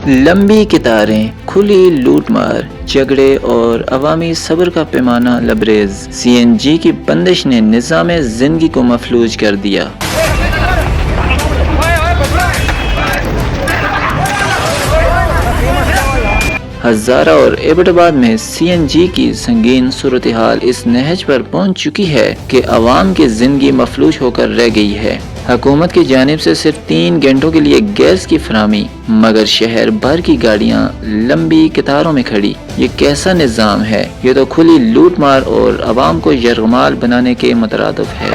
لمبی قطاریں، کھلی لوٹ مار، جھگڑے اور عوامی صبر کا پیمانہ لبریز، سی این جی کی بندش نے نظام زندگی کو مفلوج کر دیا۔ ہزارہ اور ایبٹ آباد میں سی این جی کی سنگین صورتحال اس نہج پر پہنچ چکی ہے کہ عوام کی زندگی مفلوج ہو کر رہ گئی ہے۔ حکومت کی جانب سے صرف 3 گھنٹوں کے لیے گیس کی فراہمی، مگر شہر بھر کی گاڑیاں لمبی قطاروں میں کھڑی۔ یہ کیسا نظام ہے؟ یہ تو کھلی لوٹ مار اور عوام کو یرغمال بنانے کے مترادف ہے۔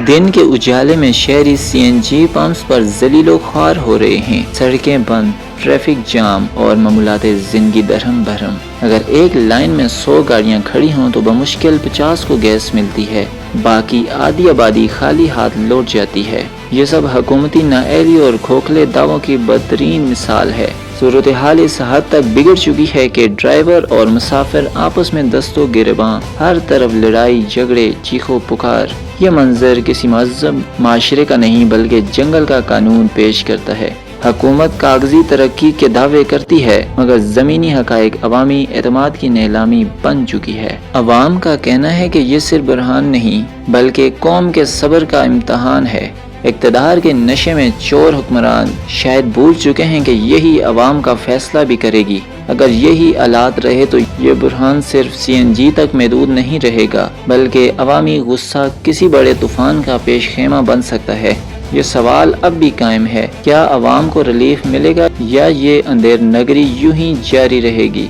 دن کے اجالے میں شہری سی این جی پمپس پر ذلیل و خوار ہو رہے ہیں، سڑکیں بند، ٹریفک جام اور معمولات زندگی درہم برہم۔ اگر ایک لائن میں 100 گاڑیاں کھڑی ہوں تو بمشکل 50 کو گیس ملتی ہے، باقی آدھی آبادی خالی ہاتھ لوٹ جاتی ہے۔ یہ سب حکومتی نااہلی اور کھوکھلے دعووں کی بدترین مثال ہے۔ صورتحال اس حد تک بگڑ چکی ہے کہ ڈرائیور اور مسافر آپس میں دست و گریباں، ہر طرف لڑائی جھگڑے، چیخ و پکار۔ یہ منظر کسی مہذب معاشرے کا نہیں بلکہ جنگل کا قانون پیش کرتا ہے۔ حکومت کاغذی ترقی کے دعوے کرتی ہے مگر زمینی حقائق عوامی اعتماد کی نیلامی بن چکی ہے۔ عوام کا کہنا ہے کہ یہ صرف بحران نہیں بلکہ قوم کے صبر کا امتحان ہے۔ اقتدار کے نشے میں چور حکمران شاید بھول چکے ہیں کہ یہی عوام کا فیصلہ بھی کرے گی۔ اگر یہی حالات رہے تو یہ بحران صرف سی این جی تک محدود نہیں رہے گا بلکہ عوامی غصہ کسی بڑے طوفان کا پیش خیمہ بن سکتا ہے۔ یہ سوال اب بھی قائم ہے، کیا عوام کو ریلیف ملے گا یا یہ اندھیر نگری یوں ہی جاری رہے گی؟